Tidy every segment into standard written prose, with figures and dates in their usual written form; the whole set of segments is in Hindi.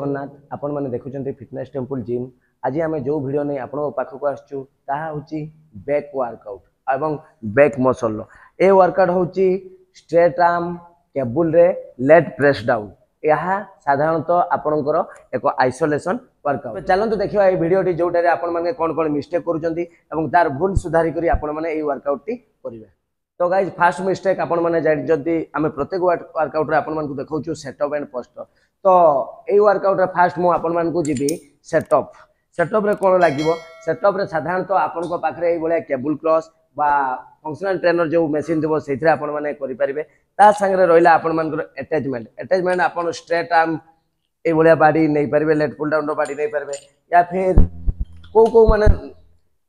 जगन्नाथ आपण मैंने देखुं फिटनेस टेम्पल जिम। आज आम जो भिड नहीं आपण पाखक आसू बैक वर्कआउट एवं बैक मसल ए वर्कआउट हूँ स्ट्रेट आर्म केबुल रे लेट प्रेस डाउन। यह साधारणतः आपणकर एक आइसोलेशन वर्कआउट। चलते देखा ये भिडियोटी जोटारे आपण मैंने कौन कौन मिस्टेक करुँच तार भूल सुधारिक आपण मैंने वर्कआउट करेंगे। तो गाइज फास्ट मिस्टेक आपण मैंने जदि आम प्रत्येक वर्कआउट रे आपण मानकु देखौछु सेटअप एंड पोस्टर। तो ये वर्कआउट रे फास्ट मु आपण मानकु जीवी सेटअप। सेटअप रे कोन लागिवो सेटअप रे साधारणतः आपण को पाखरे ए बळे केबल क्रॉस बा फंक्शनल ट्रेनर जो मशीन देबो सेथिरे आपण माने करि परिबे। ता संगे रहिला आपण मानकर अटैचमेंट आपण स्ट्रेट आर्म ए बळे बाडी नै परिबे, लेट पुल डाउन रो बाडी नै परिबे, या फिर को माने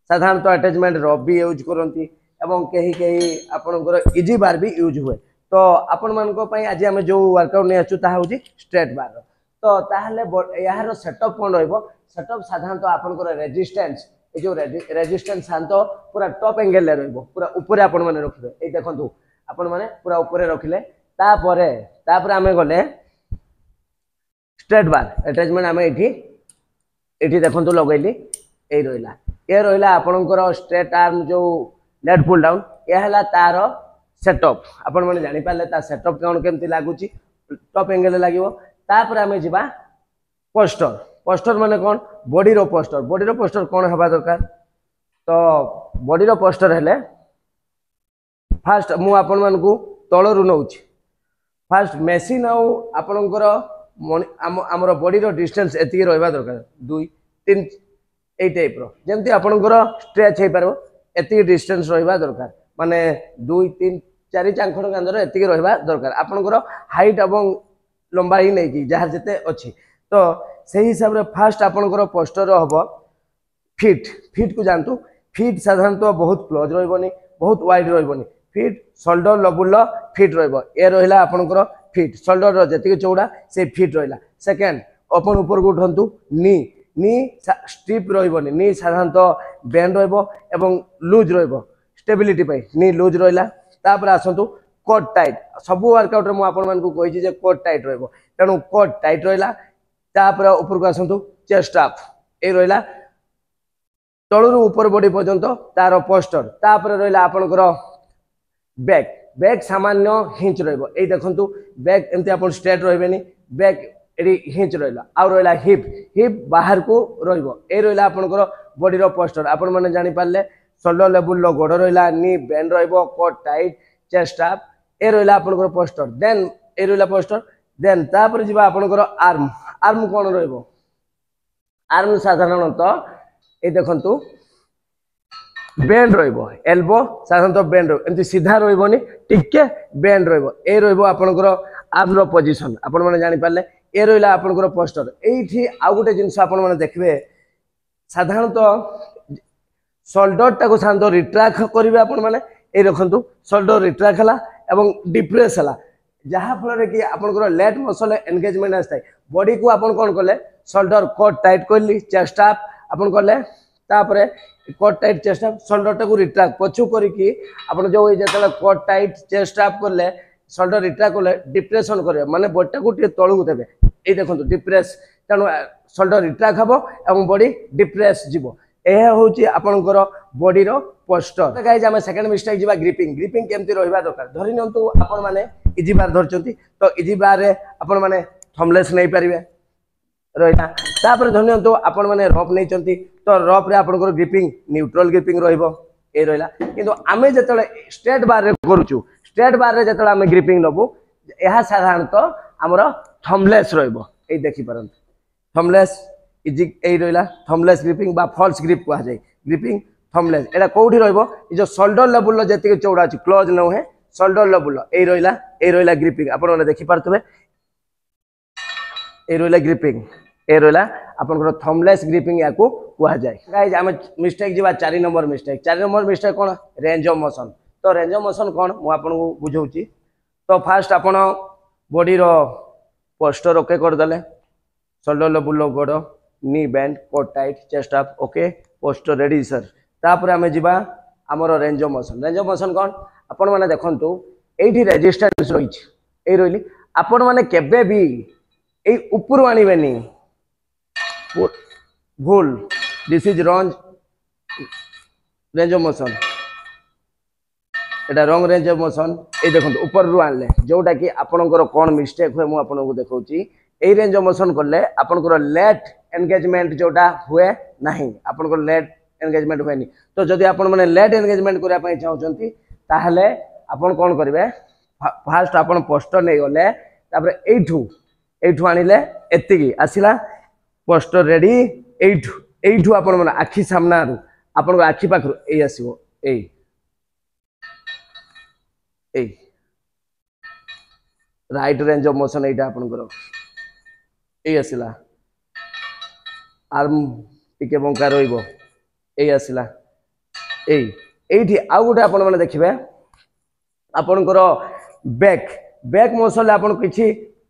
साधारणतः अटैचमेंट रॉप भी यूज करंती एवं कहीं कहीं आपंकर इजी बार भी यूज हुए। तो आपण मानक आज आम जो वर्कआउट नहीं आसू ताहा होची स्ट्रेट बार। तो ताहले यार सेटअप कौन रहिबो सेटअप साधारणतः आपंकर रेजिस्टेंस ए जो रेजिस्टेंस शांत पूरा टॉप एंगल ले रहिबो, पूरा ऊपर आपण माने रखिबे। ए देखंतु आपण माने पूरा ऊपर रखिले तापरे आमे गले स्ट्रेट बार अटैचमेंट आमे एठी देखंतु लगैली ए रहिला आपनकर स्ट्रेट आर्म जो लेट पुल डाउन यह है तार सेटअप। आपण मैंने जानी पारे ता सेटअप कौन केमती लगुच टॉप एंगल लगे। तापर आम जा पोस्टर। पोस्टर माने कौन बॉडी रो पोस्टर कौन हवा दरकार। तो बॉडी रो पोस्टर हेले फास्ट मु आपण मानकु तळरु नउछि। फास्ट मेसिन आउ आपणकर आमर बॉडी रो डिस्टेंस एति रहबा दरकार 2 3 ए टाइप रो जेमती आपणकर स्ट्रेच हे परबो एति डिस्टेंस रहिबा दरकार। माने 2 3 4 चांखड़ कांदर एति रहिबा दरकार आपणकर हाइट एवं लंबाई नै कि जहाँ जते अछि। तो सही हिसाब रे फास्ट आपणकर पोस्टर हबो फिट को जानतु। फिट साधारणतः बहुत क्लोज रहबोनी, बहुत वाइड रहबोनी। फिट शोल्डर लेवल फिट रहबो। ए रहिला आपणकर फिट शोल्डर रो जति चौड़ा से फिट रहिला। सेकंड ओपन ऊपर को उठंतु नी स्ट्रिप रहिबोनी, नी साधारणतः बेंड रहबो एवं लूज रहबो स्टेबिलिटी पे नी लूज रहिला। तापर आसंतु कोट टाइट। सब वर्कआउट रे मु आपण मानकु कहिछि जे कोट टाइट रहबो तेनु कोट टाइट रहिला। तापर ऊपर को आसंतु चेस्ट अप ए रहिला तळुरु ऊपर बॉडी पर्यंत तार पोस्टर। तापर रहिला आपनकर बैक सामान्य हिंच रहबो। ए देखंतु बैक एमती आपण स्ट्रेट रहबेनी, बैक एडी हिंच रहिला। आ रहिला हिप बाहर को रहिबो। ए रहिला आपनकर बॉडी रो पोस्टर। आपण माने जानि पारले शोल्डर लेवल लो गोड़ रहिला, नी बेंड रहबो, कोट टाइट, चेस्ट अप ए रहिला आपनकर पोस्टर। देन ए रहिला पोस्टर। देन तापर जिबा आपनकर आर्म कोन रहबो। आर्म साधारणतः ए देखंतु बेंड रहबो, एल्बो साधारणतः बेंड रहबो, एमती सीधा रहबोनी, टिके बेंड रहबो। ए रहबो आपनकर आर्म रो पोजीशन। आपण माने जानि पारले ए रहिला आपनकर पोस्टर। एठी आ गुटे जिंस आपण माने देखबे साधारणतः शोल्डर टाको शांत रिट्रैक्ट करेंगे। आपण मैंने ये रखु शोल्डर रिट्रैक्ट है एवं डिप्रेस है जहाँ फल कि आपंकर लेट मसल एंगेजमेंट आए बॉडी को आपन कौन कले शोल्डर कोट टाइट कली, चेस्ट अप आपन कले, तापर core tight chest up shoulder टाको रिट्रैक्ट पछू करके आपन जो जो कोट टाइट चेस्ट अप कले शोल्डर रिट्रैक्ट कले डिप्रेशन करेंगे माने बॉडी को तलू देवे। ये देखो डिप्रेस तेणु शोल्डर रिट्रैक्ट हम और बॉडी डिप्रेस जीव। यह हूँ आपंकर बॉडी रो पोस्टर। गाइस आम सेकंड मिस्टेक जीवा ग्रिपिंग केमती रहिबा दरकार। धरि नियंतु आपण माने इजी बार धरचंती तो इजी बार रे आपण माने थंबलेस नै परिबे रहिला। तापर धरि नियंतु आपण माने रॉप नै चंती तो रॉप रे आपनकर ग्रिपिंग न्यूट्रल ग्रिपिंग रहिबो ए रहिला। किंतु आमे जतले स्ट्रेट बार रे करूचु स्ट्रेट बार रे जतले आमे ग्रिपिंग नबु यह साधारणतः हमर थंबलेस रहिबो। ए देखि परंत थंबलेस इजी ए रहिला थंबलेस ग्रिपिंग बा फॉल्स ग्रिप कहा जाय। ग्रिपिंग थंबलेस एटा कोठी रहइबो ए जो शोल्डर लेवल जति चौड़ा अछि क्लोज न होए शोल्डर लेवल ए रहिला ग्रिपिंग आपण माने देखि पारतबे ए रहिला ग्रिपिंग ए रहिला आपनकर थंबलेस ग्रिपिंग याकू कहा जाय। गाइस हम मिस्टेक जीवा 4 number mistake cone range of motion. तो रेंज ऑफ मोशन कोन मु आपन को बुझौची। तो फास्ट आपण बॉडी रो पोस्टर ओके कर दले, शोल्डर लेवल गोड़, knee bend, core tight, chest up okay, posture ready sir. तापर आमे जिबा हमर रेंज ऑफ मोशन कोन आपण माने देखंतु एठी रेजिस्टेंस रहिछ ए रहिली। आपण माने केबे भी ए ऊपर आनिबेनी ভুল this is wrong range of motion এটা রং রেঞ্জ অফ মোশন এই দেখুন উপর রু আনলে जोटा कि आपनकर कोन मिस्टेक हुए मु आपन को देखौची এই রেঞ্জ অফ মোশন করলে आपनकर लेट एंगेजमेंट जोटा हुए नहीं आपनकर लेट एंगेजमेंट हुए नहीं तो जदि आपन माने लेट एंगेजमेंट करिया पई चाहउचंती ताहले आपन कोन करिवे फास्ट आपन पोस्टर नै गले तापर एठू आनिले एतिकी आसिला पोस्टर रेडी एठू आपन माने आखी सामना रु आपन को आखी पाखरु एई आसीबो एई राइट रेंज ऑफ मोशन एटा आपन करो एई आसिला आर्म टिके बंका रहिबो एई आसिला एठी आ गोटे आपन माने देखिबे आपन करो बैक मसल आपन किछि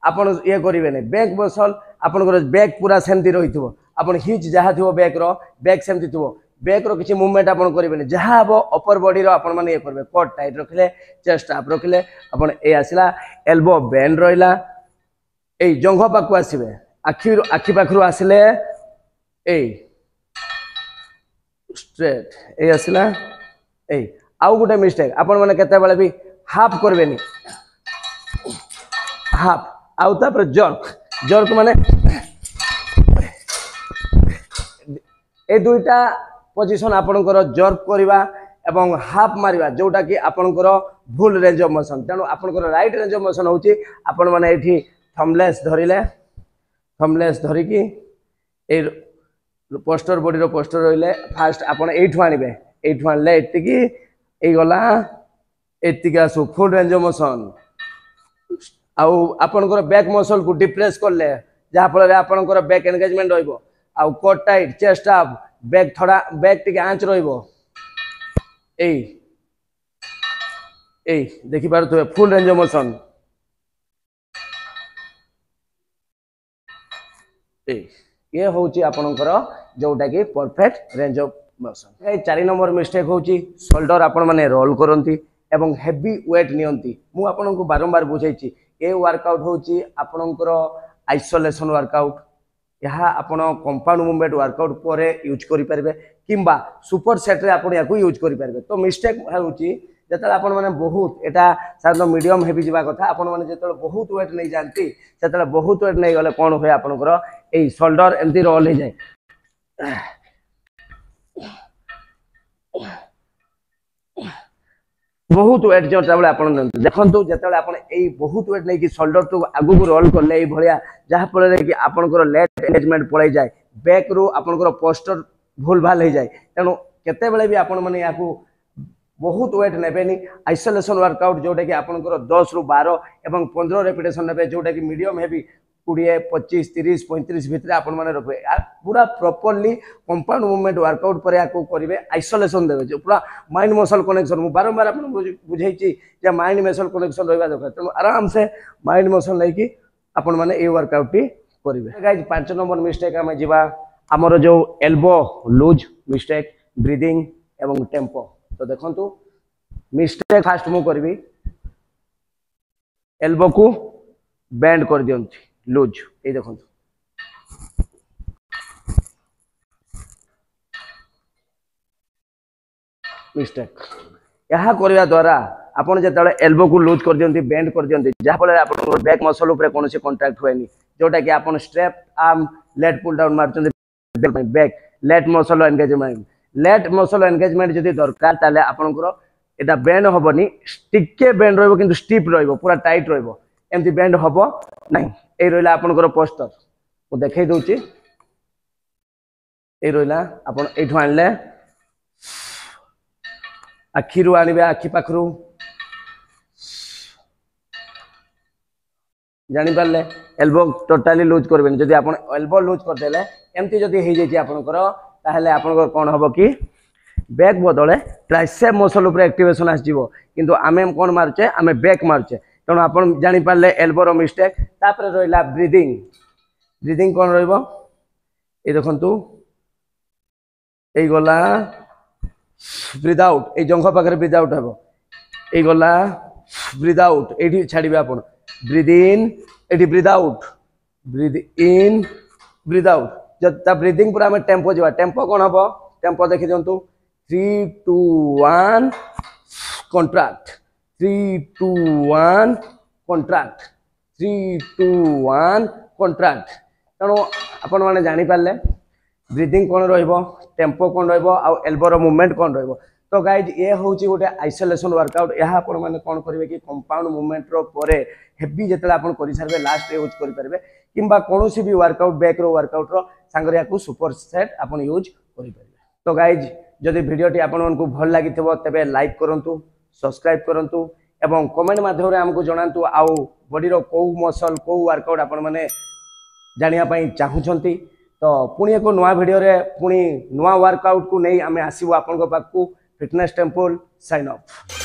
आपन ये करिवे नै बैक मसल आपन करो बैक पूरा सेमती रहितबो आपन हिच जहा थिबो बैक सेमती थिबो बैक रो किछि मूवमेंट आपन करिवे नै जहा हबो अपर बॉडी रो आपन माने ये करबे कोट टाइट रखले चेस्ट अप रखले आपन ए आसिला एल्बो बेंड रहिला ए जंघ पाकु आसीबे आखी पाखरु आसिले ए स्ट्रेट ए आसिला ए आउ गोटे मिस्टेक आपन माने केते बेले भी हाफ करबे नि हाफ आउ तापर जर्क माने ए दुईटा पोजीशन आपनकर जर्क करबा एवं हाफ मारिबा जोटा कि आपनकर भूल रेंज ऑफ मोशन तेनु आपनकर राइट रेंज ऑफ मोशन होची आपन माने एठी थंबलेस धरि कि ए पोस्टर बॉडी रो पोस्टर रहिले फास्ट आपन एठु आनिबे एठु आनले एतिकी ए गला एतिकी आसु फुल रेंज ऑफ मोशन आउ आपनकर बैक मसल को डिप्रेस करले जहा फल रे आपनकर बैक एंगेजमेंट होइबो आउ core tight chest up back थोड़ा बैक टिके आंच रहिबो ए देखि पारु तो फुल रेंज ऑफ मोशन ये होची आपनकर जोटा कि perfect range of motion 4 number mistake होची शोल्डर आपन माने रोल करंती एवं हेवी वेट नियंती मु आपन को बारंबार बुझाइची ए वर्कआउट होची आपनकर आइसोलेशन वर्कआउट यहाँ आपण कंपाउंड मूवमेंट वर्कआउट पर यूज करि परबे किंबा सुपर सेट रे आपण याकू यूज करि परबे तो मिस्टेक होची जतले आपण माने बहुत एटा साधारण मीडियम हेवी जीवा कथा आपण माने जतले बहुत वेट नै जानती सेतले बहुत वेट नै गले कोन होय आपनकर ए शोल्डर एंती रोल हे जाय बहुत वेट जतले आपण देखंतु जतले आपण ए बहुत वेट नै कि शोल्डर टू आगु को रोल करले ए भलिया जहा पले कि आपनकर लेट एंगेजमेंट पळै जाय बैक रो आपनकर पोस्टर भूल भाल हे जाय तेनु केते बेले भी आपण माने याकू बहुत वेट नेबेनी आइसोलेशन वर्कआउट जोटा कि आपनकर 10 रु 12 एवं 15 रेपिटेशन नेबे जोटा कि मीडियम हेवी 20 25 30 35 भितर आपण माने रखबे पूरा प्रॉपर्ली कंपाउंड मूवमेंट वर्कआउट पर याकू करिवे आइसोलेशन देबे जो पूरा माइंड मसल कनेक्शन मु बारंबार आपण बुझाइची जे माइंड मसल कनेक्शन रहबा दरकार त आराम से माइंड मसल नै कि आपण माने ए वर्कआउट टी करिवे गाइस 5 नंबर मिस्टेक हम जिबा हमर जो एल्बो लूज मिस्टेक ब्रीदिंग एवं टेम्पो तो देखंतु मिस्टेक फास्ट मु करबी एल्बो को बेंड कर दियंती लूज ए देखंतु मिस्टेक यहा करबा द्वारा आपण जेतले एल्बो को लूज कर दियंती बेंड कर दियंती जहा फले आपण बैक मसल ऊपर कोनोसी कांटेक्ट होएनी जोटा कि आपण straight arm lat pull down मारचंती बैक लेट मसल एंगेजमेंट जदि दरकार ताले आपनकर एटा बेंड होबनी टिके बेंड रहबो किंतु स्टिफ रहबो पूरा टाइट रहबो एमती बेंड होबो नहीं ए रोइला आपनकर पोस्टर मु देखै दोची ए रोइला आपन एठु आनले आखिरु आनिबे आखि पाखरु जानि पारले एल्बो टोटली लूज करबेनी जदि आपन एल्बो लूज कर देले एमती जदि हे जाय छी आपनकर ताहले आपनकर कोन हबो कि बैक बदले ट्राइसेप मसल ऊपर एक्टिवेशन आस जीवो किंतु आमे कोन मारचे आमे बैक मारचे तण आपन जानि पारले एल्बो रो मिस्टेक तापर रहिला ब्रीदिंग कोन रहइबो ए देखंतु ए गला ब्रीथ आउट ए जंघ पाखरे ब्रीथ आउट हबो ए गला ब्रीथ आउट एठी छाडिबे आपन ब्रीथ इन एठी ब्रीथ आउट ब्रीथ इन ब्रीथ आउट जब ब्रीदिंग पूरा आम टेम्पो जा टेम्पो कौन हम टेम्पो देखी दिंतु 3 2 1 कॉन्ट्रैक्ट 3 2 1 कॉन्ट्रैक्ट 3 2 1 कॉन्ट्रैक्ट तेणु आपण मैंने जानीपारे ब्रीदिंग कौन टेम्पो कौन एल्बोर मूवमेंट कौन तो गाइज ये हूँ गोटे आइसोलेशन वर्कआउट यह आप कौन करेंगे कि कंपाउंड मूवमेंट रे हेवी जिते आप कर सारे लास्ट यूज करेंगे कि कौन भी वर्कआउट बैक रो वर्कआउट सांगे या सुपर सेट आप यूज करेंगे तो गाइज जदि भिडियोटी आपको भल लगी तेज लाइक करूँ सब्सक्राइब करूँ एवं कमेंट माध्यम आमको जनातु आउ बॉडी रो कौ मसल कौ वर्कआउट आपण मैंने जानापी चाहूँगी तो पुणी एक नुआ भिडियो रे पुणी नुआ वर्कआउट को नहीं आम आसबू आपण पाखु फिटनेस टेम्पल साइन अप।